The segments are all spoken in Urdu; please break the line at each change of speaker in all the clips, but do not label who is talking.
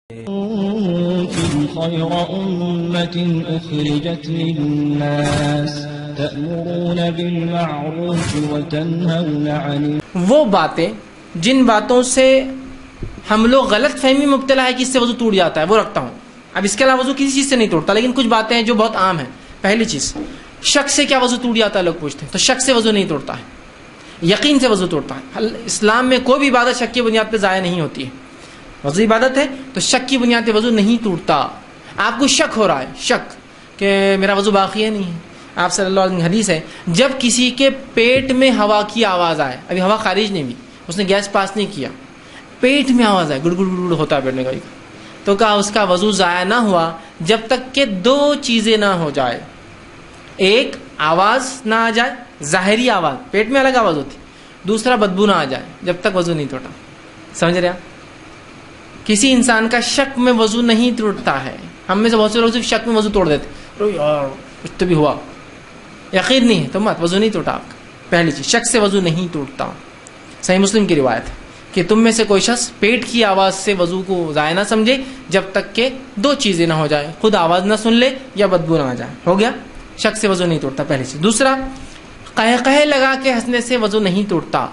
كنتم خير أمة أخرجت للناس تأمرون بالمعروف وتنهون عن
وہ باتیں جن باتوں سے ہم لوگ غلط فہمی میں مبتلا ہے کہ اس سے وضو ٹوٹ جاتا ہے وہ رکھتا ہوں. اب اس کے علاوہ وضو کسی چیز سے نہیں ٹوٹتا، لیکن کچھ باتیں ہیں جو بہت عام ہیں. پہلی چیز، شک سے کیا وضو ٹوٹ جاتا ہے؟ لوگ پوچھتے ہیں. تو شک سے وضو نہیں ٹوٹتا ہے، یقین سے وضو ٹوٹتا ہے. اسلام میں کوئی بھی عبادت شک کی بنیاد پہ ضائع نہیں ہوتی ہے. وضو عبادت ہے تو شک کی بنیاد پہ وضو نہیں ٹوٹتا. آپ کو شک ہو رہا ہے، شک کہ میرا وضو باقی ہے نہیں ہے، آپ صلی اللہ علیہ وسلم حدیث ہے جب کسی کے پیٹ میں ہوا کی آواز آئے، ابھی ہوا خارج نہیں ہوئی، اس نے گیس پاس نہیں کیا، پیٹ میں آواز آئے، گڑ گڑ گڑ ہوتا ہے پیٹ میں کبھی، تو کہا اس کا وضو ضائع نہ ہوا جب تک کہ دو چیزیں نہ ہو جائے. ایک، آواز نہ آ جائے، ظاہری آواز، پیٹ میں الگ آواز ہوتی. دوسرا، بدبو نہ آ جائے، جب تک وضو نہیں ٹوٹا. سمجھ رہے آپ؟ کسی انسان کا شک میں وضو نہیں ٹوٹتا ہے. ہم میں سے بہت سے لوگ صرف شک میں وضو توڑ دیتے، ارے یار کچھ تو بھی ہوا، یقین نہیں ہے تو مت، وضو نہیں ٹوٹا آپ کا. پہلی چیز، شک سے وضو نہیں ٹوٹتا. صحیح مسلم کی روایت ہے کہ تم میں سے کوئی شخص پیٹ کی آواز سے وضو کو ضائع نہ سمجھے جب تک کہ دو چیزیں نہ ہو جائے، خود آواز نہ سن لے یا بدبو نہ آ جائے. ہو گیا؟ شک سے وضو نہیں ٹوٹتا، پہلی چیز. دوسرا، قہقہے لگا کے ہنسنے سے وضو نہیں ٹوٹتا.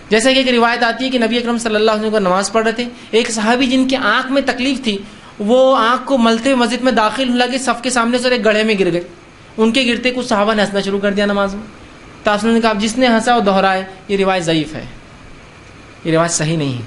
جیسے کہ ایک روایت آتی ہے کہ نبی اکرم صلی اللہ علیہ وسلم کو نماز پڑھ رہے تھے، ایک صحابی جن کی آنکھ میں تکلیف تھی وہ آنکھ کو ملتے ہوئے مسجد میں داخل ہوا کہ صف کے سامنے سے ایک گڑھے میں گر گئے. ان کے گرتے کچھ صحابہ نے ہنسنا شروع کر دیا نماز میں. تو آپ نے کہا جس نے ہنسا وہ دہرائے. یہ روایت ضعیف ہے، یہ روایت صحیح نہیں ہے.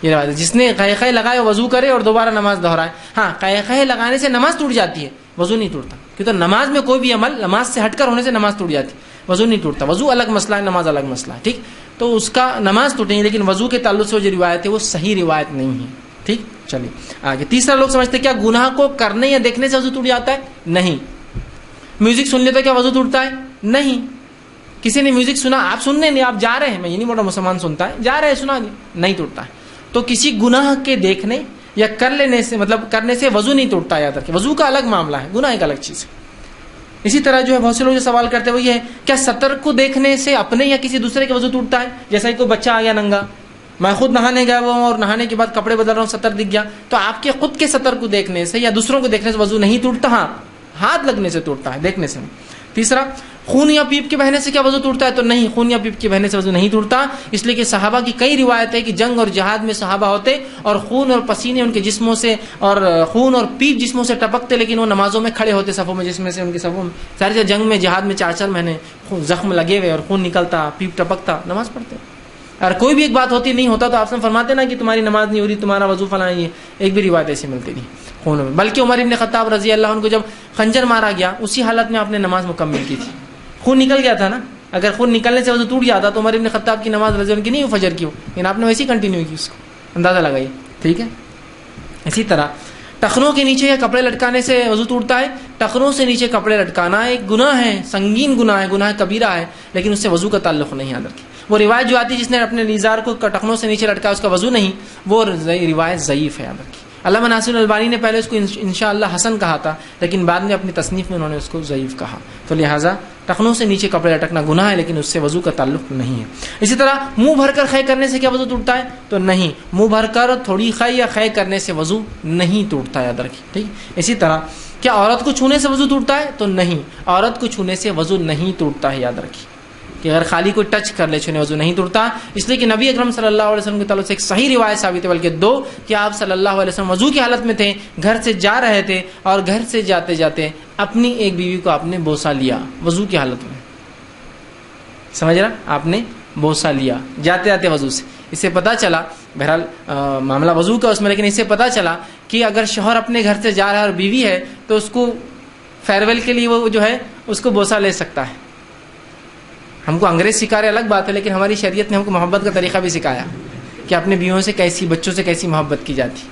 یہ روایت جس نے قہقہے لگائے وضو کرے اور دوبارہ نماز دہرائے. ہاں، قہقہے لگانے سے نماز ٹوٹ جاتی ہے، وضو نہیں ٹوٹتا. کیونکہ نماز میں کوئی بھی عمل نماز سے ہٹ کر ہونے سے نماز ٹوٹ جاتی ہے، وضو نہیں ٹوٹتا. وضو الگ مسئلہ ہے، نماز الگ مسئلہ ہے. ٹھیک، تو اس کا نماز ٹوٹیں گی، لیکن وضو کے تعلق سے جو روایت ہے وہ صحیح روایت نہیں ہے. ٹھیک، چلیے آگے. تیسرا، لوگ سمجھتے کیا گناہ کو کرنے یا دیکھنے سے وضو ٹوٹ جاتا ہے؟ نہیں. میوزک سن لیتے کیا وضو ٹوٹتا ہے؟ نہیں. کسی نے میوزک سنا، آپ سننے نہیں، آپ جا رہے ہیں، میں یہ نہیں بول رہا مسلمان سنتا ہے، جا رہے ہیں سنا نہیں ٹوٹتا ہے. تو کسی گناہ کے دیکھنے یا کر لینے سے، مطلب کرنے سے وضو نہیں ٹوٹتا. یاد رکھیں، وضو کا الگ معاملہ ہے، گناہ ایک الگ چیز ہے. اسی طرح جو ہے بہت سے لوگ جو سوال کرتے ہیں وہ یہ ہے کیا سطر کو دیکھنے سے اپنے یا کسی دوسرے کے وضو ٹوٹتا ہے؟ جیسا کہ کوئی بچہ آ گیا ننگا، میں خود نہانے گیا ہوں اور نہانے کے بعد کپڑے بدل رہا ہوں، سطر دکھ گیا، تو آپ کے خود کے سطر کو دیکھنے سے یا دوسروں کو دیکھنے سے وضو نہیں ٹوٹتا. ہاں، ہاتھ لگنے سے ٹوٹتا ہے، دیکھنے سے. تیسرا، خون یا پیپ کے بہنے سے کیا وضو ٹوٹتا ہے؟ تو نہیں، خون یا پیپ کے بہنے سے وضو نہیں ٹوٹتا. اس لیے کہ صحابہ کی کئی روایت ہے کہ جنگ اور جہاد میں صحابہ ہوتے اور خون اور پسینے ان کے جسموں سے اور خون اور پیپ جسموں سے ٹپکتے، لیکن وہ نمازوں میں کھڑے ہوتے صفوں میں، جس میں سے ان کے صفوں میں سارے جنگ میں جہاد میں 4 مہینے زخم لگے ہوئے اور خون نکلتا، پیپ ٹپکتا، نماز پڑھتے. اور کوئی بھی ایک بات ہوتی نہیں ہوتا تو آپ سے فرماتے نا کہ تمہاری نماز نہیں ہو رہی، تمہارا وضو فلاں. یہ ایک بھی روایت ایسی ملتی نہیں خونوں میں. بلکہ عمر ابن خطاب رضی اللہ عنہ کو جب خنجر مارا گیا اسی حالت میں آپ نے نماز مکمل کی تھی، خون نکل گیا تھا نا. اگر خون نکلنے سے وضو ٹوٹ جاتا تو عمر ابن خطاب کی نماز رضی اللہ عنہ کی نہیں فجر کی ہو، لیکن آپ نے ویسے ہی کنٹینیو کی اس کو. اندازہ لگائیے. ٹھیک ہے. اسی طرح ٹخنوں کے نیچے یا کپڑے لٹکانے سے وضو ٹوٹتا ہے. ٹخنوں سے نیچے کپڑے لٹکانا ایک گناہ ہے، سنگین گناہ ہے، گناہ کبیرہ ہے، لیکن اس سے وضو کا تعلق نہیں. یاد رکھیں، وہ روایت جو آتی ہے جس نے اپنے نیزار کو ٹخنوں سے نیچے لٹکا اس کا وضو نہیں، وہ روایت ضعیف ہے. یاد رکھیں، علامہ ناصر الالبانی نے پہلے اس کو انشاءاللہ حسن کہا تھا، لیکن بعد میں اپنی تصنیف میں انہوں نے اس کو ضعیف کہا. تو لہٰذا ٹخنوں سے نیچے کپڑے لٹکنا گناہ ہے، لیکن اس سے وضو کا تعلق نہیں ہے. اسی طرح منہ بھر کر خے کرنے سے کیا وضو ٹوٹتا ہے؟ تو نہیں، منہ بھر کر تھوڑی خے یا خے کرنے سے وضو نہیں ٹوٹتا. یاد رکھیں. ٹھیک. اسی طرح کیا عورت کو چھونے سے وضو ٹوٹتا ہے؟ تو نہیں، عورت کو چھونے سے وضو نہیں ٹوٹتا ہے. یاد رکھیں کہ اگر خالی کوئی ٹچ کر لے چھونے وضو نہیں ٹوٹتا. اس لیے کہ نبی اکرم صلی اللہ علیہ وسلم کے تعلق سے ایک صحیح روایت ثابت ہے، بلکہ 2، کہ آپ صلی اللہ علیہ وسلم وضو کی حالت میں تھے، گھر سے جا رہے تھے اور گھر سے جاتے جاتے اپنی ایک بیوی کو آپ نے بوسہ لیا وضو کی حالت میں. سمجھ رہا؟ آپ نے بوسہ لیا جاتے جاتے وضو سے. اس سے پتہ چلا، بہرحال معاملہ وضو کا اس میں، لیکن اس سے پتہ چلا کہ اگر شوہر اپنے گھر سے جا رہا ہے اور بیوی ہے تو اس کو فیئر ویل کے لیے وہ جو ہے اس کو بوسہ لے سکتا ہے. ہم کو انگریز سکھا رہے الگ بات ہے، لیکن ہماری شریعت نے ہم کو محبت کا طریقہ بھی سکھایا کہ اپنے بیویوں سے کیسی، بچوں سے کیسی محبت کی جاتی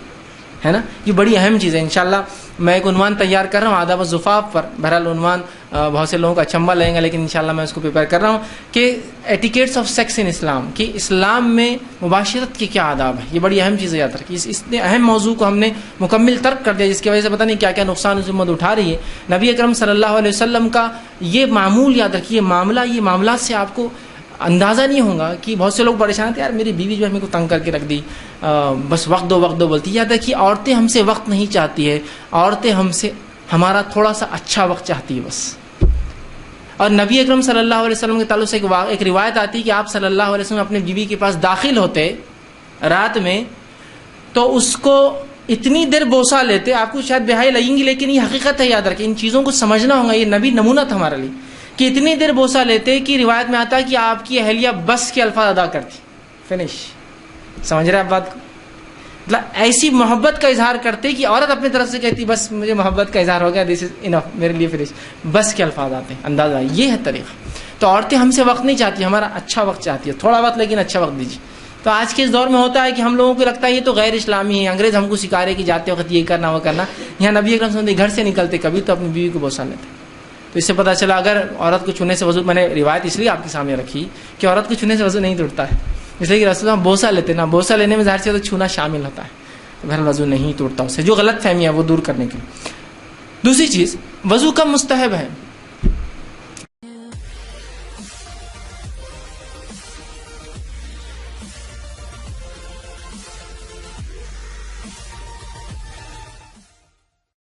ہے نا. یہ بڑی اہم چیز ہے. انشاءاللہ میں ایک عنوان تیار کر رہا ہوں آداب الزفاف پر. بہرحال عنوان بہت سے لوگوں کا اچنبھا لگے گا، لیکن انشاءاللہ میں اس کو پریپئر کر رہا ہوں کہ ایٹیکیٹس آف سیکس ان اسلام، کہ اسلام میں مباشرت کے کیا آداب ہیں. یہ بڑی اہم چیز ہے. یاد رکھیے، اس نے اہم موضوع کو ہم نے مکمل ترک کر دیا، جس کی وجہ سے پتہ نہیں کیا کیا نقصان اس امت اٹھا رہی ہے. نبی اکرم صلی اللہ علیہ وسلم کا یہ معمول یاد رکھیے، یہ معاملات سے آپ کو اندازہ نہیں ہوگا کہ بہت سے لوگ پریشان تھے، یار میری بیوی جو ہے میرے کو تنگ کر کے رکھ دی، بس وقت دو بولتی. یاد ہے کہ عورتیں ہم سے وقت نہیں چاہتی ہے، عورتیں ہم سے ہمارا تھوڑا سا اچھا وقت چاہتی ہے بس. اور نبی اکرم صلی اللہ علیہ وسلم کے تعلق سے ایک روایت آتی ہے کہ آپ صلی اللہ علیہ وسلم اپنے بیوی کے پاس داخل ہوتے رات میں تو اس کو اتنی دیر بوسہ لیتے، آپ کو شاید بہائی لگیں گی لیکن یہ حقیقت ہے، یاد رکھیں ان چیزوں کو سمجھنا ہوگا، یہ نبی نمونہ تھا ہمارے لیے کہ اتنی دیر بوسہ لیتے کہ روایت میں آتا ہے کہ آپ کی اہلیہ بس کے الفاظ ادا کرتی. فنش. سمجھ رہے آپ بات کو؟ مطلب ایسی محبت کا اظہار کرتے کہ عورت اپنی طرف سے کہتی بس مجھے محبت کا اظہار ہو گیا، دس از انف، میرے لیے فنش، بس کے الفاظ آتے ہیں. اندازہ یہ ہے طریقہ. تو عورتیں ہم سے وقت نہیں چاہتی، ہمارا اچھا وقت چاہتی ہے، تھوڑا وقت لیکن اچھا وقت دیجیے. تو آج کے اس دور میں ہوتا ہے کہ ہم لوگوں کو لگتا ہے یہ تو غیر اسلامی ہے، انگریز ہم کو سکھا رہے کہ جاتے وقت یہ کرنا وہ کرنا. یہاں نبی اکرم صلی اللہ علیہ وسلم گھر سے نکلتے کبھی تو اپنی بیوی کو بوسہ لیتے. تو اس سے پتہ چلا اگر عورت کو چھونے سے وضو، میں نے روایت اس لیے آپ کے سامنے رکھی کہ عورت کو چھونے سے وضو نہیں ٹوٹتا ہے، اس لیے کہ رسول اللہ بوسہ لیتے نا، بوسہ لینے میں ظاہر سے تو چھونا شامل ہوتا ہے، تو بہرحال وضو نہیں ٹوٹتا اس سے. جو غلط فہمی ہے وہ دور کرنے کے لیے. دوسری چیز، وضو کب مستحب ہے؟